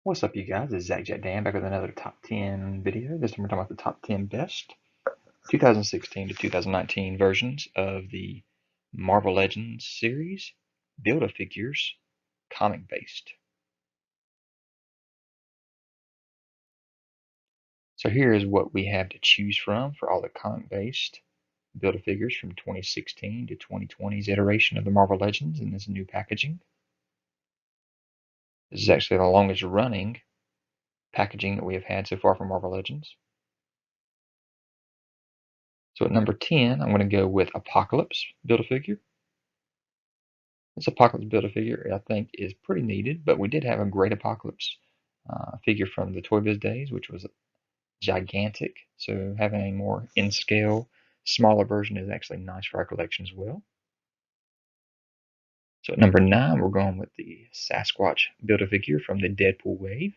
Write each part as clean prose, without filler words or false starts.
What's up, you guys? It's ZacJacDan back with another top 10 video. This time we're talking about the top 10 best 2016 to 2019 versions of the Marvel Legends series Build-A-Figures comic based. So here is what we have to choose from for all the comic based Build-A-Figures from 2016 to 2020's iteration of the Marvel Legends in this new packaging. This is actually the longest running packaging that we have had so far for Marvel Legends. So at number 10, I'm going to go with Apocalypse Build-A-Figure. This Apocalypse Build-A-Figure, I think, is pretty needed, but we did have a great Apocalypse figure from the Toy Biz days, which was gigantic. So having a more in-scale, smaller version is actually nice for our collection as well. So at number 9, we're going with the Sasquatch Build-A-Figure from the Deadpool wave.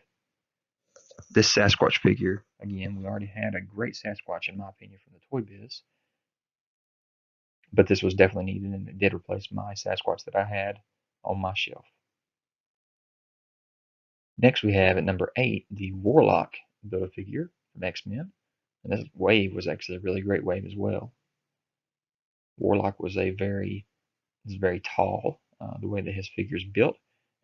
This Sasquatch figure, again, we already had a great Sasquatch, in my opinion, from the Toy Biz. But this was definitely needed, and it did replace my Sasquatch that I had on my shelf. Next, we have at number 8 the Warlock Build-A-Figure from X-Men. And this wave was actually a really great wave as well. Warlock was very tall, the way that his figure is built,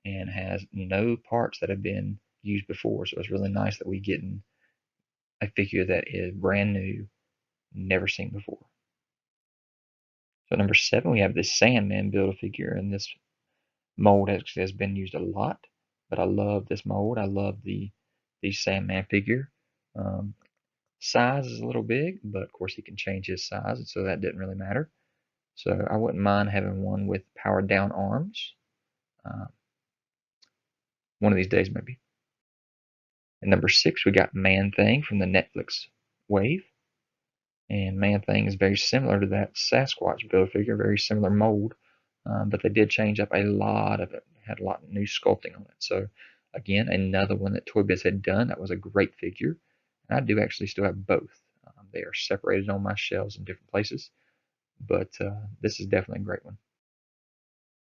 and has no parts that have been used before. So it's really nice that we get a figure that is brand new, never seen before. So number 7, we have the Sandman Build-A-Figure, and this mold actually has been used a lot, but I love this mold. I love the Sandman figure. Size is a little big, but of course he can change his size, so that didn't really matter. So I wouldn't mind having one with powered down arms. One of these days, maybe. And number 6, we got Man-Thing from the Netflix wave. And Man-Thing is very similar to that Sasquatch Build-A-Figure, very similar mold, but they did change up a lot of it. Had a lot of new sculpting on it. So again, another one that Toy Biz had done. That was a great figure. And I do actually still have both. They are separated on my shelves in different places, but this is definitely a great one.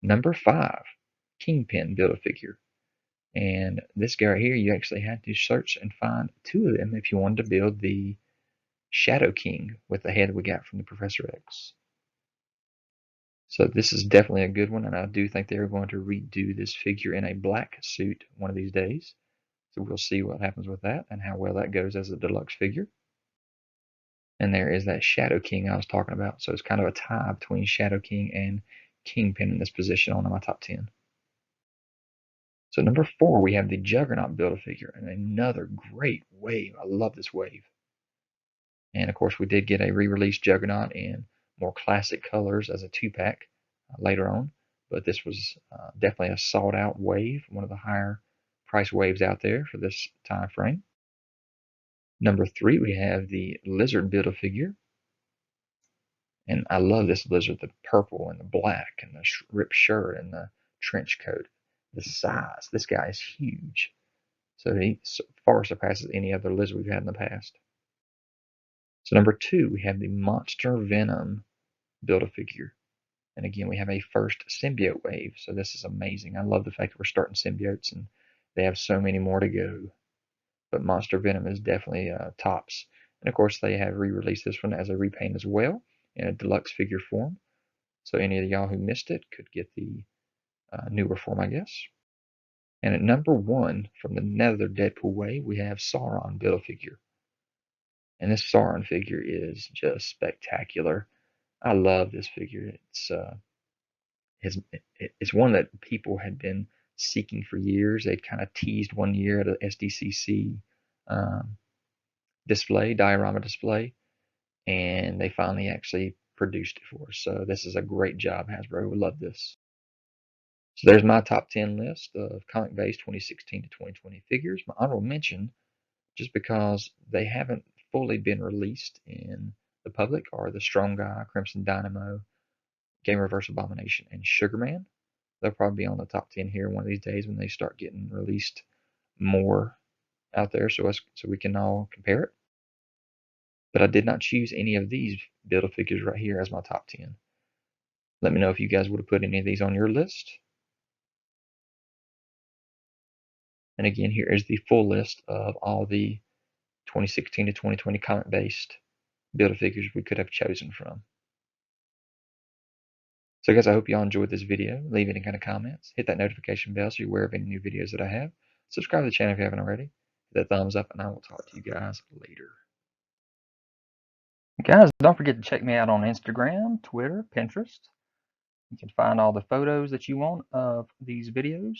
Number 5, Kingpin Build-A-Figure. And this guy right here, you actually had to search and find 2 of them if you wanted to build the Shadow King with the head we got from the Professor X. So this is definitely a good one, and I do think they're going to redo this figure in a black suit one of these days. So we'll see what happens with that and how well that goes as a deluxe figure. And there is that Shadow King I was talking about. So it's kind of a tie between Shadow King and Kingpin in this position on my top 10. So number 4, we have the Juggernaut Build-A-Figure, and another great wave. I love this wave. And of course, we did get a re-released Juggernaut in more classic colors as a 2-pack later on. But this was definitely a sought-out wave, one of the higher price waves out there for this time frame. Number 3, we have the Lizard Build-A-Figure. And I love this lizard, the purple and the black and the ripped shirt and the trench coat. The size, this guy is huge. So he far surpasses any other lizard we've had in the past. So number 2, we have the Monster Venom Build-A-Figure. And again, we have a first symbiote wave. So this is amazing. I love the fact that we're starting symbiotes and they have so many more to go. But Monster Venom is definitely tops. And of course, they have re-released this one as a repaint as well in a deluxe figure form. So any of y'all who missed it could get the newer form, I guess. And at number 1, from the Nether Deadpool wave, we have Sauron Build-A-Figure. And this Sauron figure is just spectacular. I love this figure. It's one that people had been seeking for years. They'd kind of teased one year at a SDCC diorama display, and they finally actually produced it for us. So this is a great job, Hasbro. We love this. So there's my top 10 list of comic-based 2016 to 2020 figures. My honorable mention, just because they haven't fully been released in the public, are the Strong Guy, Crimson Dynamo, Game Reverse Abomination, and Sugarman. They'll probably be on the top 10 here one of these days when they start getting released more out there so we can all compare it. But I did not choose any of these Build-A-Figures right here as my top 10. Let me know if you guys would have put any of these on your list. And again, here is the full list of all the 2016 to 2020 comic-based Build-A-Figures we could have chosen from. So guys, I hope y'all enjoyed this video. Leave any kind of comments. Hit that notification bell so you're aware of any new videos that I have. Subscribe to the channel if you haven't already. Hit that thumbs up, and I will talk to you guys later. Guys, don't forget to check me out on Instagram, Twitter, Pinterest. You can find all the photos that you want of these videos.